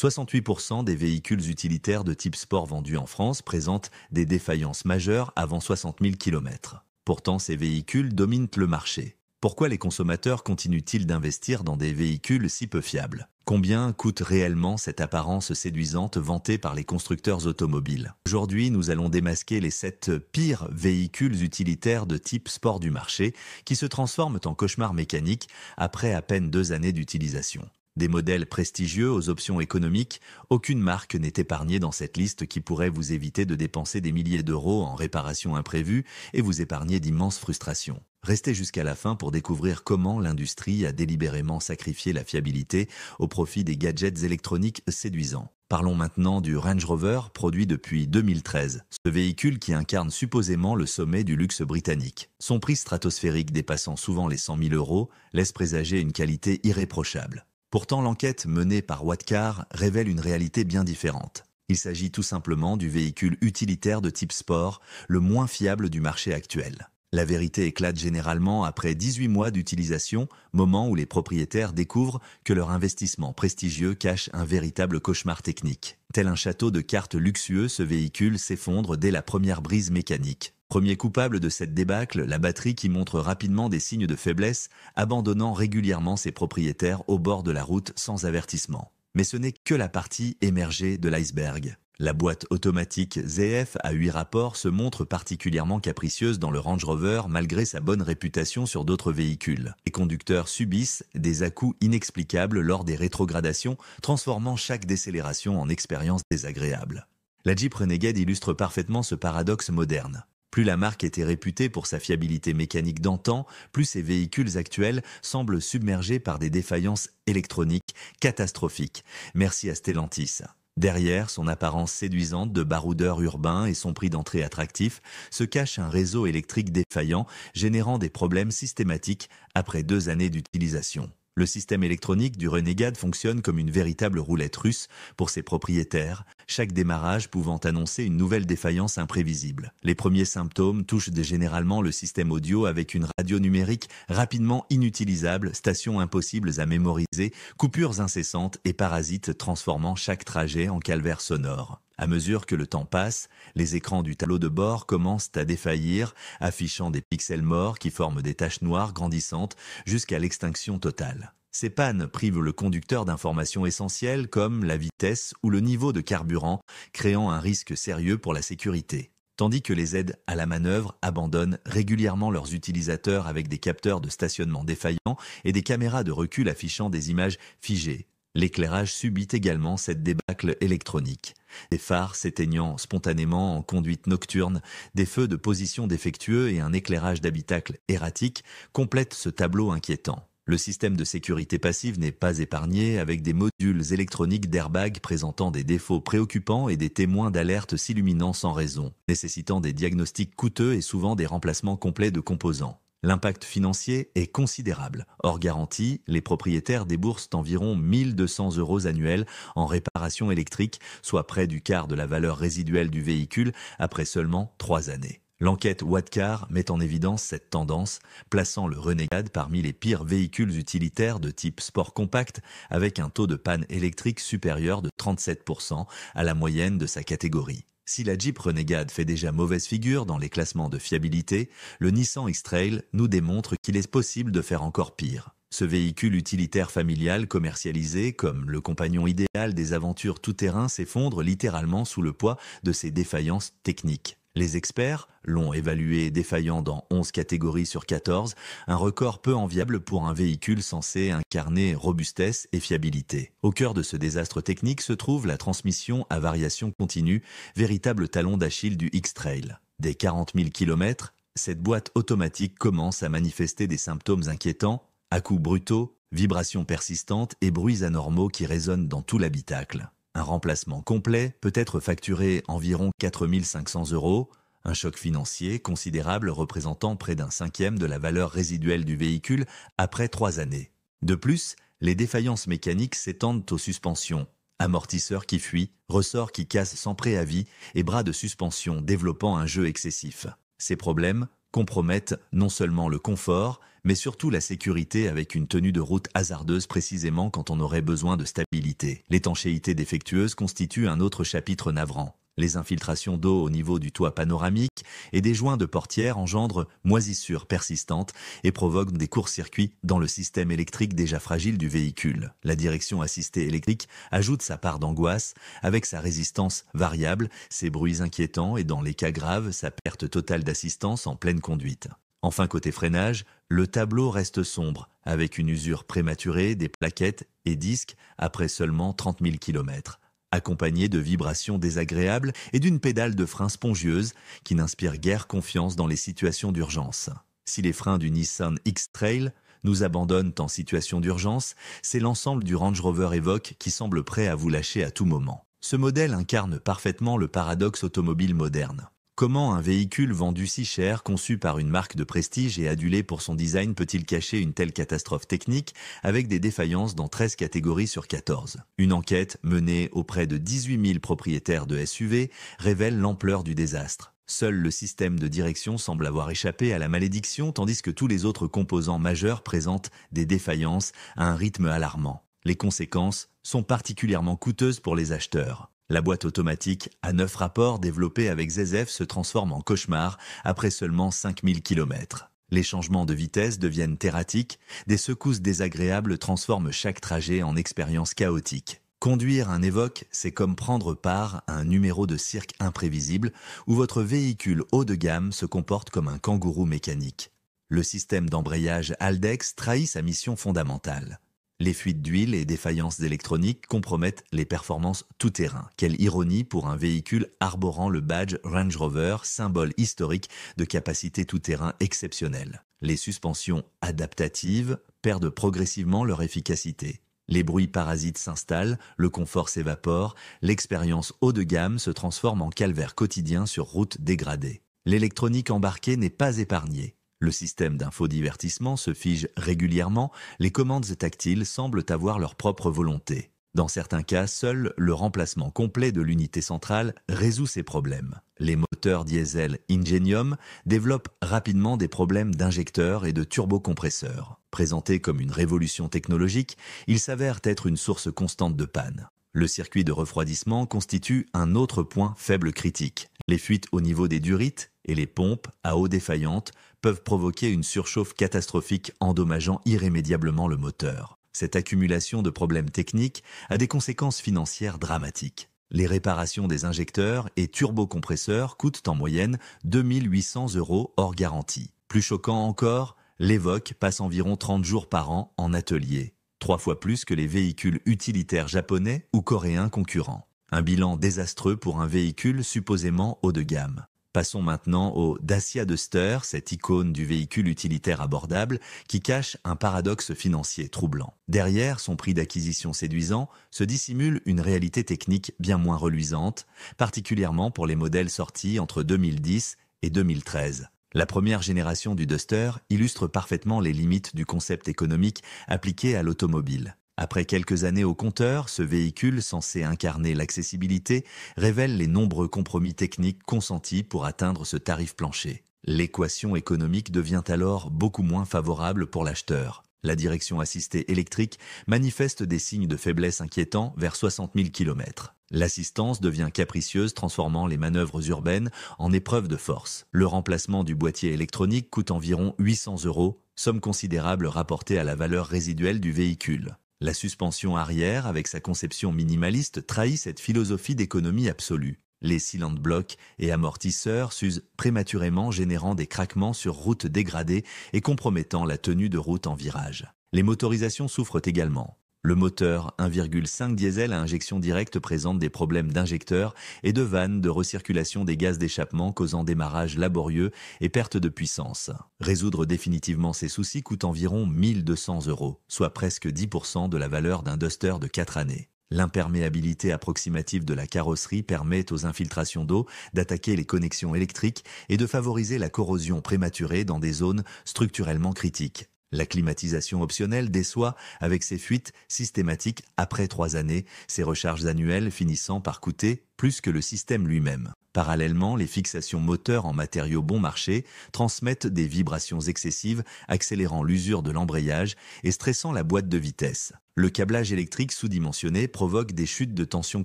68% des véhicules utilitaires de type sport vendus en France présentent des défaillances majeures avant 60 000 km. Pourtant, ces véhicules dominent le marché. Pourquoi les consommateurs continuent-ils d'investir dans des véhicules si peu fiables? Combien coûte réellement cette apparence séduisante vantée par les constructeurs automobiles? Aujourd'hui, nous allons démasquer les 7 pires véhicules utilitaires de type sport du marché qui se transforment en cauchemars mécaniques après à peine 2 années d'utilisation. Des modèles prestigieux aux options économiques, aucune marque n'est épargnée dans cette liste qui pourrait vous éviter de dépenser des milliers d'euros en réparations imprévues et vous épargner d'immenses frustrations. Restez jusqu'à la fin pour découvrir comment l'industrie a délibérément sacrifié la fiabilité au profit des gadgets électroniques séduisants. Parlons maintenant du Range Rover, produit depuis 2013. Ce véhicule qui incarne supposément le sommet du luxe britannique. Son prix stratosphérique dépassant souvent les 100 000 euros laisse présager une qualité irréprochable. Pourtant, l'enquête menée par Whatcar révèle une réalité bien différente. Il s'agit tout simplement du véhicule utilitaire de type sport, le moins fiable du marché actuel. La vérité éclate généralement après 18 mois d'utilisation, moment où les propriétaires découvrent que leur investissement prestigieux cache un véritable cauchemar technique. Tel un château de cartes luxueux, ce véhicule s'effondre dès la première brise mécanique. Premier coupable de cette débâcle, la batterie qui montre rapidement des signes de faiblesse, abandonnant régulièrement ses propriétaires au bord de la route sans avertissement. Mais ce n'est que la partie émergée de l'iceberg. La boîte automatique ZF à 8 rapports se montre particulièrement capricieuse dans le Range Rover malgré sa bonne réputation sur d'autres véhicules. Les conducteurs subissent des à-coups inexplicables lors des rétrogradations, transformant chaque décélération en expérience désagréable. La Jeep Renegade illustre parfaitement ce paradoxe moderne. Plus la marque était réputée pour sa fiabilité mécanique d'antan, plus ses véhicules actuels semblent submergés par des défaillances électroniques catastrophiques. Merci à Stellantis. Derrière son apparence séduisante de baroudeur urbain et son prix d'entrée attractif, se cache un réseau électrique défaillant, générant des problèmes systématiques après 2 années d'utilisation. Le système électronique du Renegade fonctionne comme une véritable roulette russe pour ses propriétaires, chaque démarrage pouvant annoncer une nouvelle défaillance imprévisible. Les premiers symptômes touchent généralement le système audio avec une radio numérique rapidement inutilisable, stations impossibles à mémoriser, coupures incessantes et parasites transformant chaque trajet en calvaire sonore. À mesure que le temps passe, les écrans du tableau de bord commencent à défaillir, affichant des pixels morts qui forment des taches noires grandissantes jusqu'à l'extinction totale. Ces pannes privent le conducteur d'informations essentielles comme la vitesse ou le niveau de carburant, créant un risque sérieux pour la sécurité. Tandis que les aides à la manœuvre abandonnent régulièrement leurs utilisateurs avec des capteurs de stationnement défaillants et des caméras de recul affichant des images figées. L'éclairage subit également cette débâcle électronique. Des phares s'éteignant spontanément en conduite nocturne, des feux de position défectueux et un éclairage d'habitacle erratique complètent ce tableau inquiétant. Le système de sécurité passive n'est pas épargné avec des modules électroniques d'airbag présentant des défauts préoccupants et des témoins d'alerte s'illuminant sans raison, nécessitant des diagnostics coûteux et souvent des remplacements complets de composants. L'impact financier est considérable. Hors garantie, les propriétaires déboursent environ 1 200 € annuels en réparation électrique, soit près du quart de la valeur résiduelle du véhicule après seulement 3 années. L'enquête Whatcar met en évidence cette tendance, plaçant le Renegade parmi les pires véhicules utilitaires de type sport compact avec un taux de panne électrique supérieur de 37% à la moyenne de sa catégorie. Si la Jeep Renegade fait déjà mauvaise figure dans les classements de fiabilité, le Nissan X-Trail nous démontre qu'il est possible de faire encore pire. Ce véhicule utilitaire familial commercialisé comme le compagnon idéal des aventures tout-terrain s'effondre littéralement sous le poids de ses défaillances techniques. Les experts l'ont évalué défaillant dans 11 catégories sur 14, un record peu enviable pour un véhicule censé incarner robustesse et fiabilité. Au cœur de ce désastre technique se trouve la transmission à variation continue, véritable talon d'Achille du X-Trail. Dès 40 000 km, cette boîte automatique commence à manifester des symptômes inquiétants, à-coups brutaux, vibrations persistantes et bruits anormaux qui résonnent dans tout l'habitacle. Un remplacement complet peut être facturé environ 4 500 €, un choc financier considérable représentant près d'un cinquième de la valeur résiduelle du véhicule après 3 années. De plus, les défaillances mécaniques s'étendent aux suspensions, amortisseurs qui fuient, ressorts qui cassent sans préavis et bras de suspension développant un jeu excessif. Ces problèmes compromettent non seulement le confort, mais surtout la sécurité avec une tenue de route hasardeuse précisément quand on aurait besoin de stabilité. L'étanchéité défectueuse constitue un autre chapitre navrant. Les infiltrations d'eau au niveau du toit panoramique et des joints de portière engendrent moisissures persistantes et provoquent des courts-circuits dans le système électrique déjà fragile du véhicule. La direction assistée électrique ajoute sa part d'angoisse avec sa résistance variable, ses bruits inquiétants et dans les cas graves, sa perte totale d'assistance en pleine conduite. Enfin, côté freinage, le tableau reste sombre, avec une usure prématurée des plaquettes et disques après seulement 30 000 km, accompagné de vibrations désagréables et d'une pédale de frein spongieuse qui n'inspire guère confiance dans les situations d'urgence. Si les freins du Nissan X-Trail nous abandonnent en situation d'urgence, c'est l'ensemble du Range Rover Evoque qui semble prêt à vous lâcher à tout moment. Ce modèle incarne parfaitement le paradoxe automobile moderne. Comment un véhicule vendu si cher, conçu par une marque de prestige et adulé pour son design, peut-il cacher une telle catastrophe technique avec des défaillances dans 13 catégories sur 14 ? Une enquête menée auprès de 18 000 propriétaires de SUV révèle l'ampleur du désastre. Seul le système de direction semble avoir échappé à la malédiction, tandis que tous les autres composants majeurs présentent des défaillances à un rythme alarmant. Les conséquences sont particulièrement coûteuses pour les acheteurs. La boîte automatique à 9 rapports développée avec ZF se transforme en cauchemar après seulement 5000 km. Les changements de vitesse deviennent erratiques, des secousses désagréables transforment chaque trajet en expérience chaotique. Conduire un Evoque, c'est comme prendre part à un numéro de cirque imprévisible où votre véhicule haut de gamme se comporte comme un kangourou mécanique. Le système d'embrayage Haldex trahit sa mission fondamentale. Les fuites d'huile et défaillances d'électronique compromettent les performances tout-terrain. Quelle ironie pour un véhicule arborant le badge Range Rover, symbole historique de capacité tout-terrain exceptionnelle. Les suspensions adaptatives perdent progressivement leur efficacité. Les bruits parasites s'installent, le confort s'évapore, l'expérience haut de gamme se transforme en calvaire quotidien sur route dégradée. L'électronique embarquée n'est pas épargnée. Le système d'infodivertissement se fige régulièrement, les commandes tactiles semblent avoir leur propre volonté. Dans certains cas, seul le remplacement complet de l'unité centrale résout ces problèmes. Les moteurs diesel Ingenium développent rapidement des problèmes d'injecteurs et de turbocompresseurs. Présentés comme une révolution technologique, ils s'avèrent être une source constante de panne. Le circuit de refroidissement constitue un autre point faible critique. Les fuites au niveau des durites et les pompes à eau défaillantes peuvent provoquer une surchauffe catastrophique endommageant irrémédiablement le moteur. Cette accumulation de problèmes techniques a des conséquences financières dramatiques. Les réparations des injecteurs et turbocompresseurs coûtent en moyenne 2 800 € hors garantie. Plus choquant encore, l'Evoque passe environ 30 jours par an en atelier, 3 fois plus que les véhicules utilitaires japonais ou coréens concurrents. Un bilan désastreux pour un véhicule supposément haut de gamme. Passons maintenant au Dacia Duster, cette icône du véhicule utilitaire abordable qui cache un paradoxe financier troublant. Derrière son prix d'acquisition séduisant se dissimule une réalité technique bien moins reluisante, particulièrement pour les modèles sortis entre 2010 et 2013. La première génération du Duster illustre parfaitement les limites du concept économique appliqué à l'automobile. Après quelques années au compteur, ce véhicule censé incarner l'accessibilité révèle les nombreux compromis techniques consentis pour atteindre ce tarif plancher. L'équation économique devient alors beaucoup moins favorable pour l'acheteur. La direction assistée électrique manifeste des signes de faiblesse inquiétants vers 60 000 km. L'assistance devient capricieuse, transformant les manœuvres urbaines en épreuves de force. Le remplacement du boîtier électronique coûte environ 800 €, somme considérable rapportée à la valeur résiduelle du véhicule. La suspension arrière, avec sa conception minimaliste, trahit cette philosophie d'économie absolue. Les cylinder blocs et amortisseurs s'usent prématurément, générant des craquements sur route dégradée et compromettant la tenue de route en virage. Les motorisations souffrent également. Le moteur 1,5 diesel à injection directe présente des problèmes d'injecteurs et de vannes de recirculation des gaz d'échappement causant démarrage laborieux et perte de puissance. Résoudre définitivement ces soucis coûte environ 1 200 €, soit presque 10% de la valeur d'un Duster de 4 années. L'imperméabilité approximative de la carrosserie permet aux infiltrations d'eau d'attaquer les connexions électriques et de favoriser la corrosion prématurée dans des zones structurellement critiques. La climatisation optionnelle déçoit avec ses fuites systématiques après 3 années, ses recharges annuelles finissant par coûter plus que le système lui-même. Parallèlement, les fixations moteurs en matériaux bon marché transmettent des vibrations excessives, accélérant l'usure de l'embrayage et stressant la boîte de vitesse. Le câblage électrique sous-dimensionné provoque des chutes de tension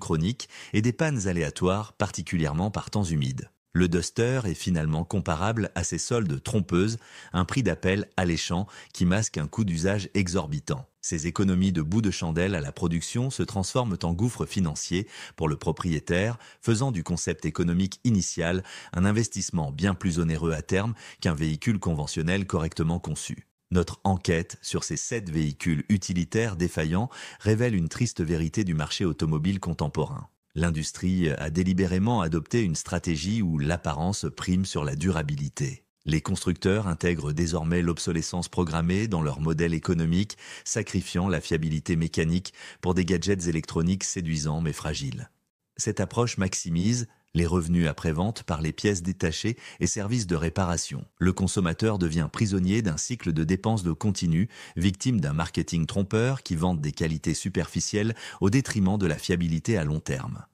chroniques et des pannes aléatoires, particulièrement par temps humide. Le Duster est finalement comparable à ces soldes trompeuses, un prix d'appel alléchant qui masque un coût d'usage exorbitant. Ces économies de bout de chandelle à la production se transforment en gouffre financier pour le propriétaire, faisant du concept économique initial un investissement bien plus onéreux à terme qu'un véhicule conventionnel correctement conçu. Notre enquête sur ces 7 véhicules utilitaires défaillants révèle une triste vérité du marché automobile contemporain. L'industrie a délibérément adopté une stratégie où l'apparence prime sur la durabilité. Les constructeurs intègrent désormais l'obsolescence programmée dans leur modèle économique, sacrifiant la fiabilité mécanique pour des gadgets électroniques séduisants mais fragiles. Cette approche maximise les revenus après-vente par les pièces détachées et services de réparation. Le consommateur devient prisonnier d'un cycle de dépenses de continu, victime d'un marketing trompeur qui vante des qualités superficielles au détriment de la fiabilité à long terme.